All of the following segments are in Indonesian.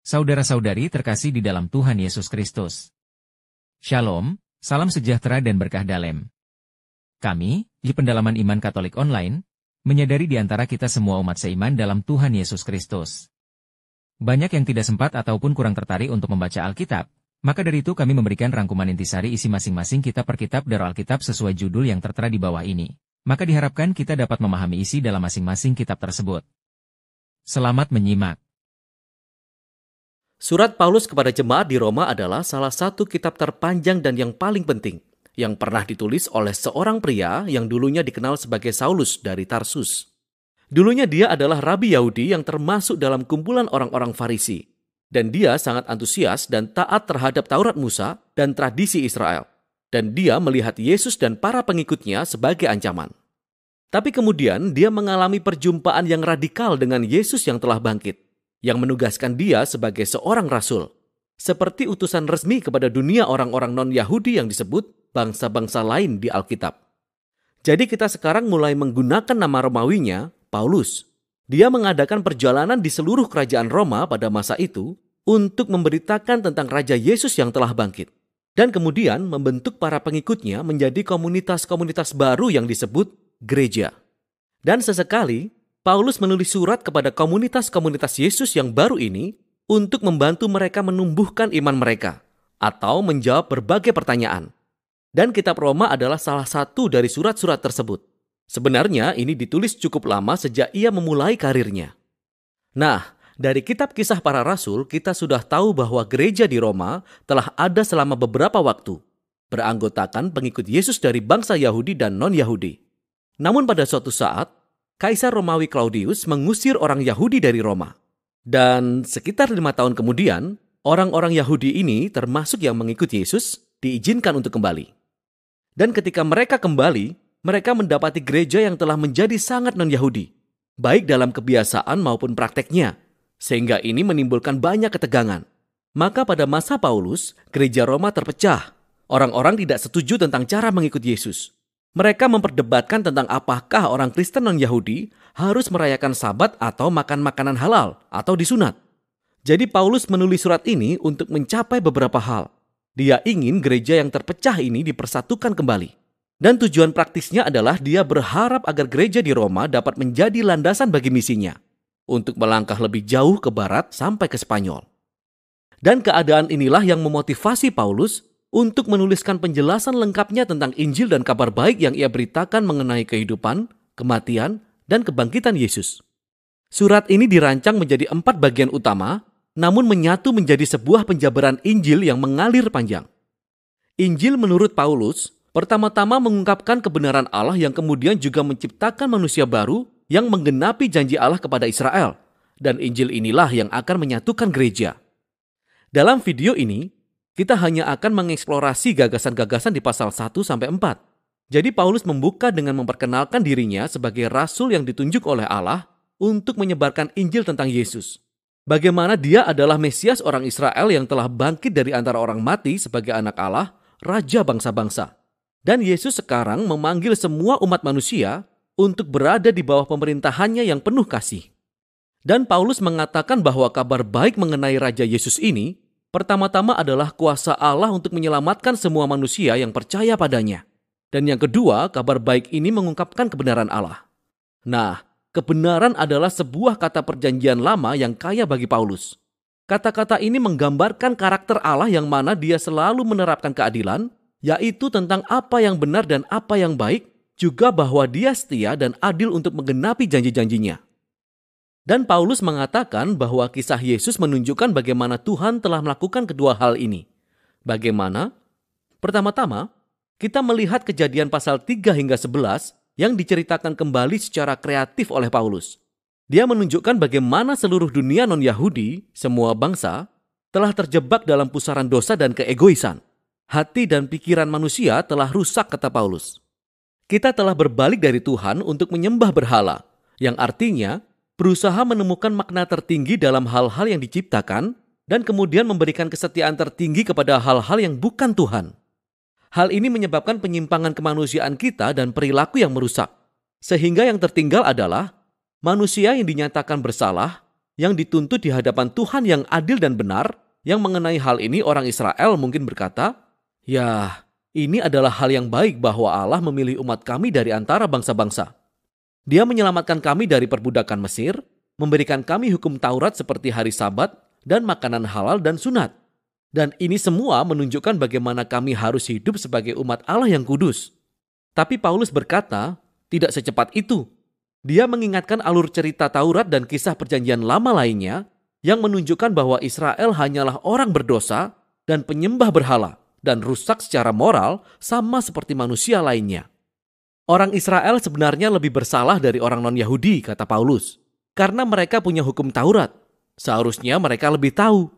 Saudara-saudari terkasih di dalam Tuhan Yesus Kristus. Shalom, salam sejahtera dan berkah dalam. Kami, di Pendalaman Iman Katolik Online, menyadari di antara kita semua umat seiman dalam Tuhan Yesus Kristus. Banyak yang tidak sempat ataupun kurang tertarik untuk membaca Alkitab, maka dari itu kami memberikan rangkuman intisari isi masing-masing kitab per kitab dari Alkitab sesuai judul yang tertera di bawah ini. Maka diharapkan kita dapat memahami isi dalam masing-masing kitab tersebut. Selamat menyimak. Surat Paulus kepada jemaat di Roma adalah salah satu kitab terpanjang dan yang paling penting yang pernah ditulis oleh seorang pria yang dulunya dikenal sebagai Saulus dari Tarsus. Dulunya dia adalah rabi Yahudi yang termasuk dalam kumpulan orang-orang Farisi. Dan dia sangat antusias dan taat terhadap Taurat Musa dan tradisi Israel. Dan dia melihat Yesus dan para pengikutnya sebagai ancaman. Tapi kemudian dia mengalami perjumpaan yang radikal dengan Yesus yang telah bangkit, yang menugaskan dia sebagai seorang rasul, seperti utusan resmi kepada dunia orang-orang non-Yahudi yang disebut bangsa-bangsa lain di Alkitab. Jadi kita sekarang mulai menggunakan nama Romawinya, Paulus. Dia mengadakan perjalanan di seluruh kerajaan Roma pada masa itu untuk memberitakan tentang Raja Yesus yang telah bangkit. Dan kemudian membentuk para pengikutnya menjadi komunitas-komunitas baru yang disebut gereja. Dan sesekali, Paulus menulis surat kepada komunitas-komunitas Yesus yang baru ini untuk membantu mereka menumbuhkan iman mereka atau menjawab berbagai pertanyaan. Dan kitab Roma adalah salah satu dari surat-surat tersebut. Sebenarnya ini ditulis cukup lama sejak ia memulai karirnya. Nah, dari kitab Kisah Para Rasul kita sudah tahu bahwa gereja di Roma telah ada selama beberapa waktu, beranggotakan pengikut Yesus dari bangsa Yahudi dan non-Yahudi. Namun pada suatu saat, Kaisar Romawi Claudius mengusir orang Yahudi dari Roma. Dan sekitar 5 tahun kemudian, orang-orang Yahudi ini termasuk yang mengikuti Yesus diizinkan untuk kembali. Dan ketika mereka kembali, mereka mendapati gereja yang telah menjadi sangat non-Yahudi, baik dalam kebiasaan maupun prakteknya, sehingga ini menimbulkan banyak ketegangan. Maka pada masa Paulus, gereja Roma terpecah. Orang-orang tidak setuju tentang cara mengikuti Yesus. Mereka memperdebatkan tentang apakah orang Kristen non-Yahudi harus merayakan Sabat atau makan makanan halal atau disunat. Jadi Paulus menulis surat ini untuk mencapai beberapa hal. Dia ingin gereja yang terpecah ini dipersatukan kembali. Dan tujuan praktisnya adalah dia berharap agar gereja di Roma dapat menjadi landasan bagi misinya untuk melangkah lebih jauh ke barat sampai ke Spanyol. Dan keadaan inilah yang memotivasi Paulus untuk menuliskan penjelasan lengkapnya tentang Injil dan kabar baik yang ia beritakan mengenai kehidupan, kematian, dan kebangkitan Yesus. Surat ini dirancang menjadi 4 bagian utama, namun menyatu menjadi sebuah penjabaran Injil yang mengalir panjang. Injil menurut Paulus, pertama-tama mengungkapkan kebenaran Allah yang kemudian juga menciptakan manusia baru yang menggenapi janji Allah kepada Israel. Dan Injil inilah yang akan menyatukan gereja. Dalam video ini, kita hanya akan mengeksplorasi gagasan-gagasan di pasal 1-4. Jadi Paulus membuka dengan memperkenalkan dirinya sebagai rasul yang ditunjuk oleh Allah untuk menyebarkan Injil tentang Yesus. Bagaimana dia adalah Mesias orang Israel yang telah bangkit dari antara orang mati sebagai anak Allah, Raja bangsa-bangsa. Dan Yesus sekarang memanggil semua umat manusia untuk berada di bawah pemerintahannya yang penuh kasih. Dan Paulus mengatakan bahwa kabar baik mengenai Raja Yesus ini pertama-tama adalah kuasa Allah untuk menyelamatkan semua manusia yang percaya padanya. Dan yang kedua, kabar baik ini mengungkapkan kebenaran Allah. Nah, kebenaran adalah sebuah kata perjanjian lama yang kaya bagi Paulus. Kata-kata ini menggambarkan karakter Allah yang mana dia selalu menerapkan keadilan, yaitu tentang apa yang benar dan apa yang baik, juga bahwa dia setia dan adil untuk menggenapi janji-janjinya. Dan Paulus mengatakan bahwa kisah Yesus menunjukkan bagaimana Tuhan telah melakukan kedua hal ini. Bagaimana? Pertama-tama, kita melihat Kejadian pasal 3-11 yang diceritakan kembali secara kreatif oleh Paulus. Dia menunjukkan bagaimana seluruh dunia non-Yahudi, semua bangsa, telah terjebak dalam pusaran dosa dan keegoisan. Hati dan pikiran manusia telah rusak, kata Paulus. Kita telah berbalik dari Tuhan untuk menyembah berhala, yang artinya berusaha menemukan makna tertinggi dalam hal-hal yang diciptakan dan kemudian memberikan kesetiaan tertinggi kepada hal-hal yang bukan Tuhan. Hal ini menyebabkan penyimpangan kemanusiaan kita dan perilaku yang merusak. Sehingga yang tertinggal adalah manusia yang dinyatakan bersalah yang dituntut di hadapan Tuhan yang adil dan benar. Yang mengenai hal ini orang Israel mungkin berkata, "Ya, ini adalah hal yang baik bahwa Allah memilih umat kami dari antara bangsa-bangsa. Dia menyelamatkan kami dari perbudakan Mesir, memberikan kami hukum Taurat seperti hari Sabat dan makanan halal dan sunat. Dan ini semua menunjukkan bagaimana kami harus hidup sebagai umat Allah yang kudus." Tapi Paulus berkata, tidak secepat itu. Dia mengingatkan alur cerita Taurat dan kisah perjanjian lama lainnya yang menunjukkan bahwa Israel hanyalah orang berdosa dan penyembah berhala dan rusak secara moral sama seperti manusia lainnya. Orang Israel sebenarnya lebih bersalah dari orang non-Yahudi, kata Paulus, karena mereka punya hukum Taurat. Seharusnya mereka lebih tahu.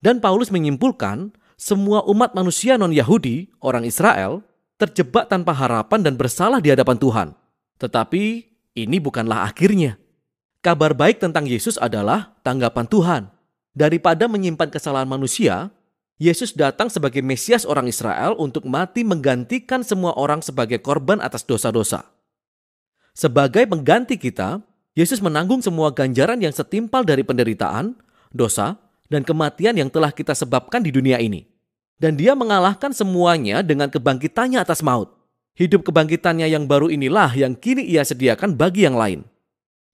Dan Paulus menyimpulkan, semua umat manusia non-Yahudi, orang Israel, terjebak tanpa harapan dan bersalah di hadapan Tuhan. Tetapi ini bukanlah akhirnya. Kabar baik tentang Yesus adalah tanggapan Tuhan. Daripada menyimpan kesalahan manusia, Yesus datang sebagai Mesias orang Israel untuk mati menggantikan semua orang sebagai korban atas dosa-dosa. Sebagai pengganti kita, Yesus menanggung semua ganjaran yang setimpal dari penderitaan, dosa, dan kematian yang telah kita sebabkan di dunia ini. Dan dia mengalahkan semuanya dengan kebangkitannya atas maut. Hidup kebangkitannya yang baru inilah yang kini ia sediakan bagi yang lain.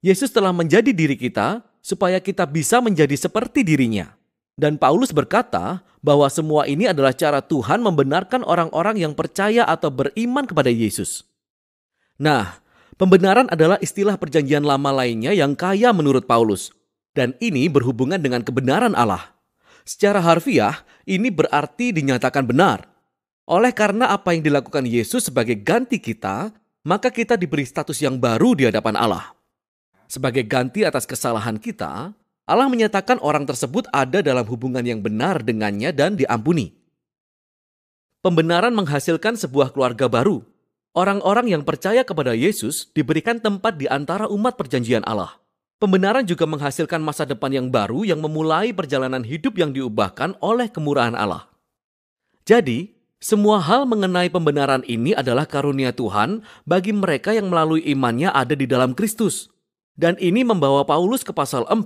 Yesus telah menjadi diri kita supaya kita bisa menjadi seperti dirinya. Dan Paulus berkata bahwa semua ini adalah cara Tuhan membenarkan orang-orang yang percaya atau beriman kepada Yesus. Nah, pembenaran adalah istilah perjanjian lama lainnya yang kaya menurut Paulus. Dan ini berhubungan dengan kebenaran Allah. Secara harfiah, ini berarti dinyatakan benar. Oleh karena apa yang dilakukan Yesus sebagai ganti kita, maka kita diberi status yang baru di hadapan Allah. Sebagai ganti atas kesalahan kita, Allah menyatakan orang tersebut ada dalam hubungan yang benar dengannya dan diampuni. Pembenaran menghasilkan sebuah keluarga baru. Orang-orang yang percaya kepada Yesus diberikan tempat di antara umat perjanjian Allah. Pembenaran juga menghasilkan masa depan yang baru yang memulai perjalanan hidup yang diubahkan oleh kemurahan Allah. Jadi, semua hal mengenai pembenaran ini adalah karunia Tuhan bagi mereka yang melalui imannya ada di dalam Kristus. Dan ini membawa Paulus ke pasal 4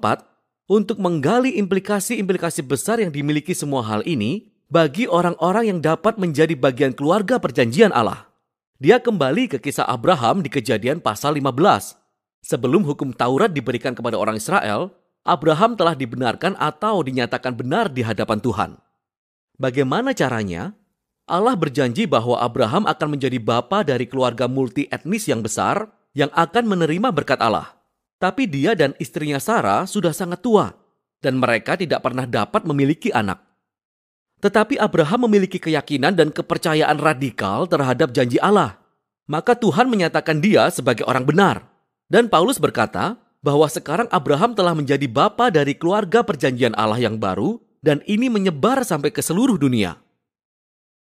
untuk menggali implikasi-implikasi besar yang dimiliki semua hal ini bagi orang-orang yang dapat menjadi bagian keluarga perjanjian Allah. Dia kembali ke kisah Abraham di Kejadian pasal 15. Sebelum hukum Taurat diberikan kepada orang Israel, Abraham telah dibenarkan atau dinyatakan benar di hadapan Tuhan. Bagaimana caranya? Allah berjanji bahwa Abraham akan menjadi bapa dari keluarga multi etnis yang besar yang akan menerima berkat Allah. Tapi dia dan istrinya Sarah sudah sangat tua dan mereka tidak pernah dapat memiliki anak. Tetapi Abraham memiliki keyakinan dan kepercayaan radikal terhadap janji Allah. Maka Tuhan menyatakan dia sebagai orang benar. Dan Paulus berkata bahwa sekarang Abraham telah menjadi bapa dari keluarga perjanjian Allah yang baru dan ini menyebar sampai ke seluruh dunia.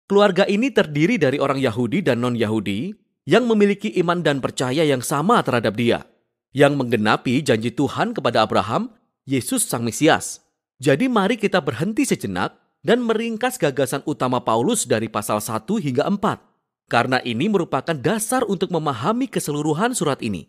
Keluarga ini terdiri dari orang Yahudi dan non-Yahudi yang memiliki iman dan percaya yang sama terhadap dia, yang menggenapi janji Tuhan kepada Abraham, Yesus Sang Mesias. Jadi mari kita berhenti sejenak dan meringkas gagasan utama Paulus dari pasal 1 hingga 4. Karena ini merupakan dasar untuk memahami keseluruhan surat ini.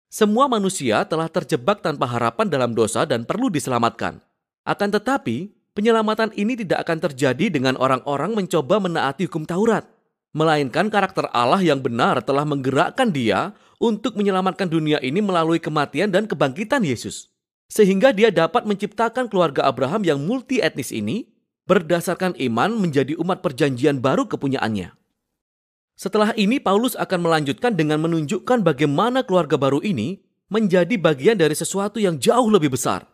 Semua manusia telah terjebak tanpa harapan dalam dosa dan perlu diselamatkan. Akan tetapi, penyelamatan ini tidak akan terjadi dengan orang-orang mencoba menaati hukum Taurat. Melainkan karakter Allah yang benar telah menggerakkan dia untuk menyelamatkan dunia ini melalui kematian dan kebangkitan Yesus. Sehingga dia dapat menciptakan keluarga Abraham yang multi etnis ini berdasarkan iman menjadi umat perjanjian baru kepunyaannya. Setelah ini Paulus akan melanjutkan dengan menunjukkan bagaimana keluarga baru ini menjadi bagian dari sesuatu yang jauh lebih besar,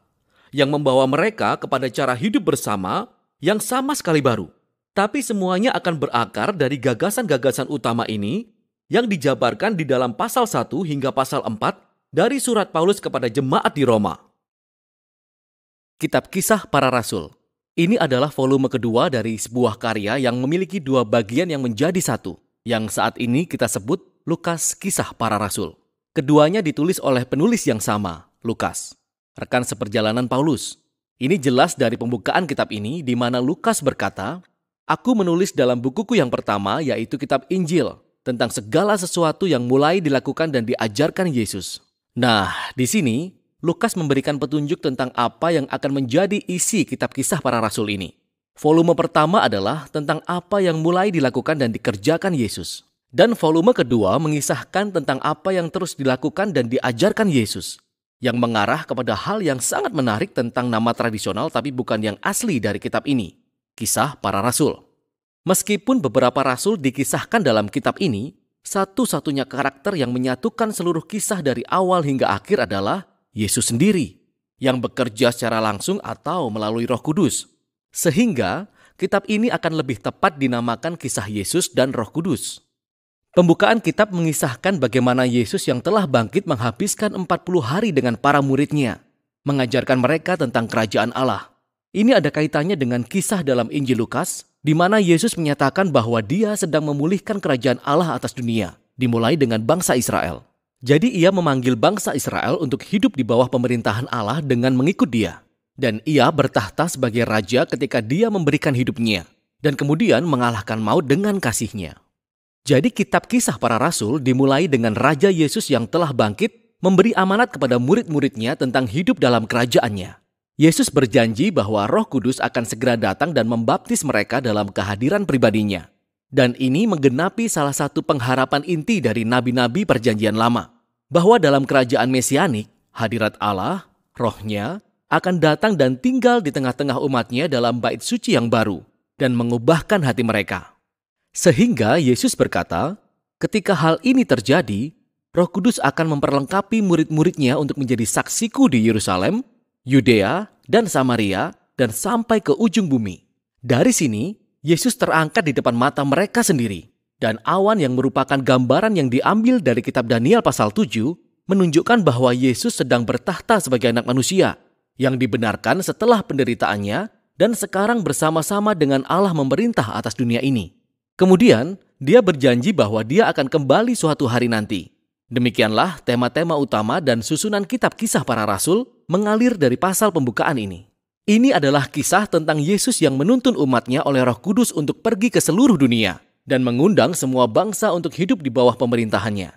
yang membawa mereka kepada cara hidup bersama yang sama sekali baru. Tapi semuanya akan berakar dari gagasan-gagasan utama ini yang dijabarkan di dalam pasal 1 hingga pasal 4 dari surat Paulus kepada jemaat di Roma. Kitab Kisah Para Rasul. Ini adalah volume kedua dari sebuah karya yang memiliki dua bagian yang menjadi satu, yang saat ini kita sebut Lukas Kisah Para Rasul. Keduanya ditulis oleh penulis yang sama, Lukas, rekan seperjalanan Paulus. Ini jelas dari pembukaan kitab ini di mana Lukas berkata, "Aku menulis dalam bukuku yang pertama yaitu kitab Injil tentang segala sesuatu yang mulai dilakukan dan diajarkan Yesus." Nah, di sini Lukas memberikan petunjuk tentang apa yang akan menjadi isi kitab Kisah Para Rasul ini. Volume pertama adalah tentang apa yang mulai dilakukan dan dikerjakan Yesus. Dan volume kedua mengisahkan tentang apa yang terus dilakukan dan diajarkan Yesus, yang mengarah kepada hal yang sangat menarik tentang nama tradisional tapi bukan yang asli dari kitab ini, Kisah Para Rasul. Meskipun beberapa rasul dikisahkan dalam kitab ini, satu-satunya karakter yang menyatukan seluruh kisah dari awal hingga akhir adalah Yesus sendiri, yang bekerja secara langsung atau melalui Roh Kudus. Sehingga, kitab ini akan lebih tepat dinamakan Kisah Yesus dan Roh Kudus. Pembukaan kitab mengisahkan bagaimana Yesus yang telah bangkit menghabiskan 40 hari dengan para muridnya, mengajarkan mereka tentang kerajaan Allah. Ini ada kaitannya dengan kisah dalam Injil Lukas, di mana Yesus menyatakan bahwa dia sedang memulihkan kerajaan Allah atas dunia, dimulai dengan bangsa Israel. Jadi ia memanggil bangsa Israel untuk hidup di bawah pemerintahan Allah dengan mengikut dia. Dan ia bertahta sebagai raja ketika dia memberikan hidupnya, dan kemudian mengalahkan maut dengan kasih-Nya. Jadi kitab Kisah Para Rasul dimulai dengan Raja Yesus yang telah bangkit memberi amanat kepada murid-muridnya tentang hidup dalam kerajaannya. Yesus berjanji bahwa Roh Kudus akan segera datang dan membaptis mereka dalam kehadiran pribadinya. Dan ini menggenapi salah satu pengharapan inti dari nabi-nabi Perjanjian Lama, bahwa dalam kerajaan Mesianik, hadirat Allah, Roh-Nya, akan datang dan tinggal di tengah-tengah umat-Nya dalam bait suci yang baru, dan mengubahkan hati mereka. Sehingga Yesus berkata, ketika hal ini terjadi, Roh Kudus akan memperlengkapi murid-murid-Nya untuk menjadi saksiku di Yerusalem, Yudea, dan Samaria, dan sampai ke ujung bumi. Dari sini, Yesus terangkat di depan mata mereka sendiri. Dan awan yang merupakan gambaran yang diambil dari kitab Daniel pasal 7 menunjukkan bahwa Yesus sedang bertahta sebagai anak manusia yang dibenarkan setelah penderitaannya dan sekarang bersama-sama dengan Allah memerintah atas dunia ini. Kemudian, dia berjanji bahwa dia akan kembali suatu hari nanti. Demikianlah tema-tema utama dan susunan kitab Kisah Para Rasul mengalir dari pasal pembukaan ini. Ini adalah kisah tentang Yesus yang menuntun umat-Nya oleh Roh Kudus untuk pergi ke seluruh dunia dan mengundang semua bangsa untuk hidup di bawah pemerintahannya.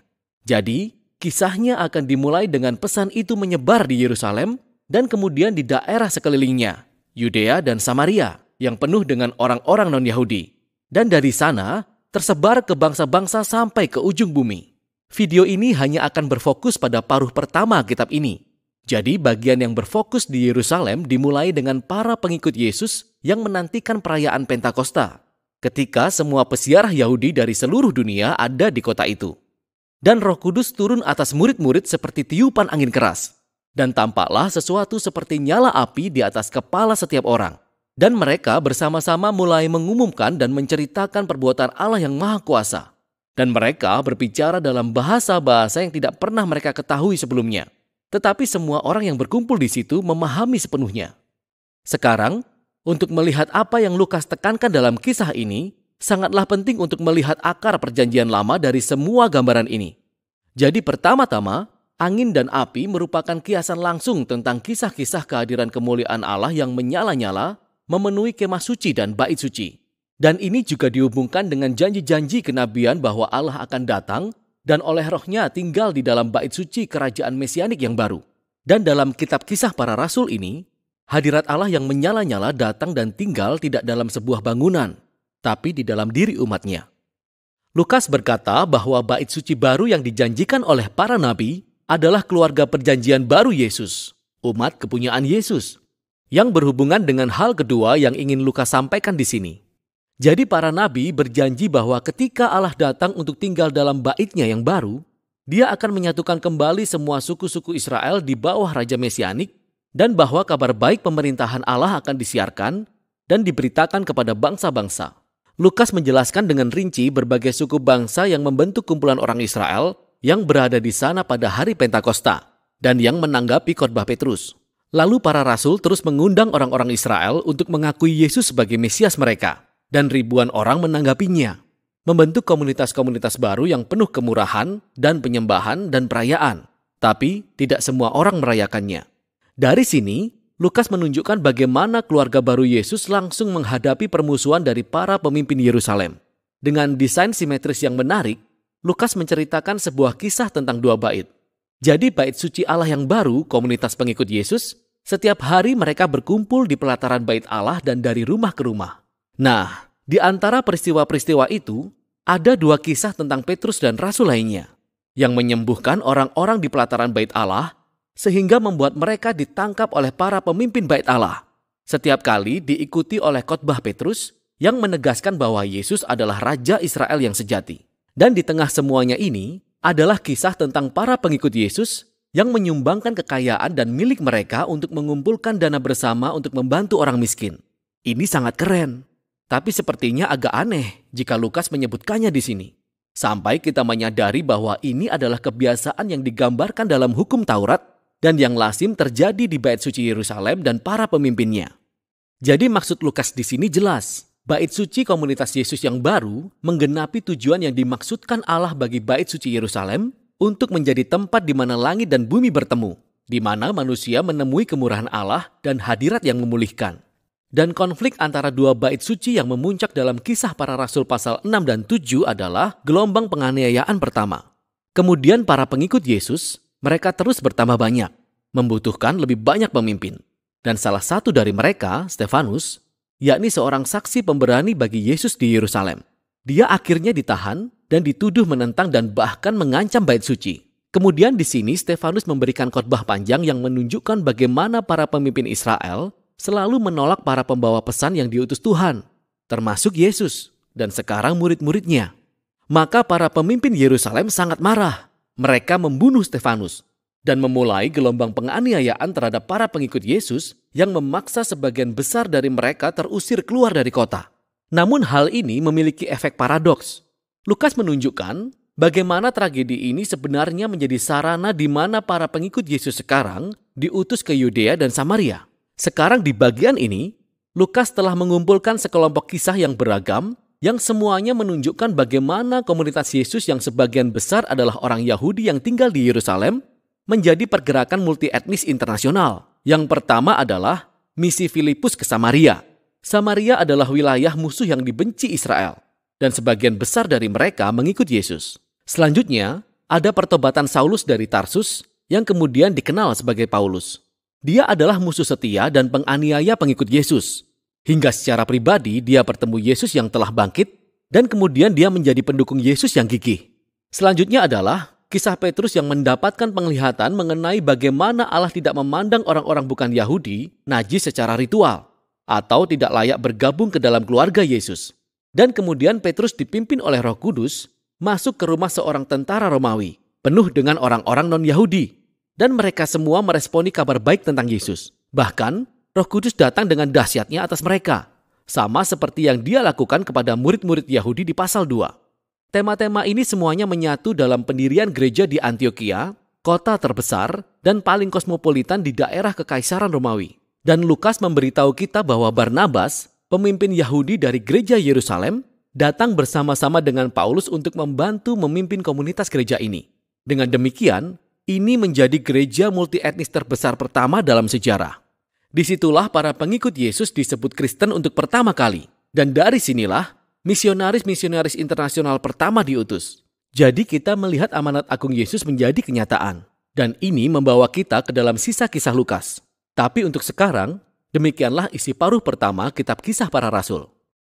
Jadi, kisahnya akan dimulai dengan pesan itu menyebar di Yerusalem dan kemudian di daerah sekelilingnya, Yudea dan Samaria, yang penuh dengan orang-orang non-Yahudi. Dan dari sana, tersebar ke bangsa-bangsa sampai ke ujung bumi. Video ini hanya akan berfokus pada paruh pertama kitab ini. Jadi bagian yang berfokus di Yerusalem dimulai dengan para pengikut Yesus yang menantikan perayaan Pentakosta, ketika semua peziarah Yahudi dari seluruh dunia ada di kota itu. Dan Roh Kudus turun atas murid-murid seperti tiupan angin keras. Dan tampaklah sesuatu seperti nyala api di atas kepala setiap orang. Dan mereka bersama-sama mulai mengumumkan dan menceritakan perbuatan Allah yang Maha Kuasa. Dan mereka berbicara dalam bahasa-bahasa yang tidak pernah mereka ketahui sebelumnya. Tetapi semua orang yang berkumpul di situ memahami sepenuhnya. Sekarang, untuk melihat apa yang Lukas tekankan dalam kisah ini, sangatlah penting untuk melihat akar perjanjian lama dari semua gambaran ini. Jadi pertama-tama, angin dan api merupakan kiasan langsung tentang kisah-kisah kehadiran kemuliaan Allah yang menyala-nyala, memenuhi kemah suci dan bait suci. Dan ini juga dihubungkan dengan janji-janji kenabian bahwa Allah akan datang dan oleh Roh-Nya tinggal di dalam bait suci kerajaan Mesianik yang baru. Dan dalam kitab Kisah Para Rasul ini, hadirat Allah yang menyala-nyala datang dan tinggal tidak dalam sebuah bangunan, tapi di dalam diri umat-Nya. Lukas berkata bahwa bait suci baru yang dijanjikan oleh para nabi adalah keluarga perjanjian baru Yesus, umat kepunyaan Yesus, yang berhubungan dengan hal kedua yang ingin Lukas sampaikan di sini. Jadi para nabi berjanji bahwa ketika Allah datang untuk tinggal dalam bait-Nya yang baru, Dia akan menyatukan kembali semua suku-suku Israel di bawah Raja Mesianik, dan bahwa kabar baik pemerintahan Allah akan disiarkan dan diberitakan kepada bangsa-bangsa. Lukas menjelaskan dengan rinci berbagai suku bangsa yang membentuk kumpulan orang Israel yang berada di sana pada hari Pentakosta dan yang menanggapi khotbah Petrus. Lalu para rasul terus mengundang orang-orang Israel untuk mengakui Yesus sebagai Mesias mereka. Dan ribuan orang menanggapinya, membentuk komunitas-komunitas baru yang penuh kemurahan dan penyembahan dan perayaan. Tapi tidak semua orang merayakannya. Dari sini, Lukas menunjukkan bagaimana keluarga baru Yesus langsung menghadapi permusuhan dari para pemimpin Yerusalem. Dengan desain simetris yang menarik, Lukas menceritakan sebuah kisah tentang dua bait. Jadi bait suci Allah yang baru, komunitas pengikut Yesus, setiap hari mereka berkumpul di pelataran bait Allah dan dari rumah ke rumah. Nah, di antara peristiwa-peristiwa itu, ada 2 kisah tentang Petrus dan rasul lainnya, yang menyembuhkan orang-orang di pelataran bait Allah, sehingga membuat mereka ditangkap oleh para pemimpin bait Allah. Setiap kali diikuti oleh khotbah Petrus, yang menegaskan bahwa Yesus adalah Raja Israel yang sejati. Dan di tengah semuanya ini, adalah kisah tentang para pengikut Yesus yang menyumbangkan kekayaan dan milik mereka untuk mengumpulkan dana bersama untuk membantu orang miskin. Ini sangat keren, tapi sepertinya agak aneh jika Lukas menyebutkannya di sini. Sampai kita menyadari bahwa ini adalah kebiasaan yang digambarkan dalam hukum Taurat dan yang lazim terjadi di bait suci Yerusalem dan para pemimpinnya. Jadi maksud Lukas di sini jelas. Bait suci komunitas Yesus yang baru menggenapi tujuan yang dimaksudkan Allah bagi bait suci Yerusalem untuk menjadi tempat di mana langit dan bumi bertemu, di mana manusia menemui kemurahan Allah dan hadirat yang memulihkan. Dan konflik antara 2 bait suci yang memuncak dalam Kisah Para Rasul pasal 6 dan 7 adalah gelombang penganiayaan pertama. Kemudian para pengikut Yesus, mereka terus bertambah banyak, membutuhkan lebih banyak pemimpin. Dan salah satu dari mereka, Stefanus, yakni seorang saksi pemberani bagi Yesus di Yerusalem. Dia akhirnya ditahan dan dituduh menentang dan bahkan mengancam bait suci. Kemudian di sini Stefanus memberikan khotbah panjang yang menunjukkan bagaimana para pemimpin Israel selalu menolak para pembawa pesan yang diutus Tuhan, termasuk Yesus dan sekarang murid-muridnya. Maka para pemimpin Yerusalem sangat marah. Mereka membunuh Stefanus dan memulai gelombang penganiayaan terhadap para pengikut Yesus yang memaksa sebagian besar dari mereka terusir keluar dari kota. Namun hal ini memiliki efek paradoks. Lukas menunjukkan bagaimana tragedi ini sebenarnya menjadi sarana di mana para pengikut Yesus sekarang diutus ke Yudea dan Samaria. Sekarang di bagian ini, Lukas telah mengumpulkan sekelompok kisah yang beragam yang semuanya menunjukkan bagaimana komunitas Yesus yang sebagian besar adalah orang Yahudi yang tinggal di Yerusalem menjadi pergerakan multi-etnis internasional. Yang pertama adalah misi Filipus ke Samaria. Samaria adalah wilayah musuh yang dibenci Israel, dan sebagian besar dari mereka mengikut Yesus. Selanjutnya, ada pertobatan Saulus dari Tarsus yang kemudian dikenal sebagai Paulus. Dia adalah musuh setia dan penganiaya pengikut Yesus. Hingga secara pribadi dia bertemu Yesus yang telah bangkit, dan kemudian dia menjadi pendukung Yesus yang gigih. Selanjutnya adalah kisah Petrus yang mendapatkan penglihatan mengenai bagaimana Allah tidak memandang orang-orang bukan Yahudi najis secara ritual atau tidak layak bergabung ke dalam keluarga Yesus. Dan kemudian Petrus dipimpin oleh Roh Kudus masuk ke rumah seorang tentara Romawi penuh dengan orang-orang non-Yahudi. Dan mereka semua meresponi kabar baik tentang Yesus. Bahkan Roh Kudus datang dengan dahsyatnya atas mereka, sama seperti yang dia lakukan kepada murid-murid Yahudi di pasal 2. Tema-tema ini semuanya menyatu dalam pendirian gereja di Antioquia, kota terbesar dan paling kosmopolitan di daerah Kekaisaran Romawi. Dan Lukas memberitahu kita bahwa Barnabas, pemimpin Yahudi dari gereja Yerusalem, datang bersama-sama dengan Paulus untuk membantu memimpin komunitas gereja ini. Dengan demikian, ini menjadi gereja multi-etnis terbesar pertama dalam sejarah. Disitulah para pengikut Yesus disebut Kristen untuk pertama kali. Dan dari sinilah misionaris-misionaris internasional pertama diutus. Jadi kita melihat amanat agung Yesus menjadi kenyataan. Dan ini membawa kita ke dalam sisa kisah Lukas. Tapi untuk sekarang, demikianlah isi paruh pertama kitab Kisah Para Rasul.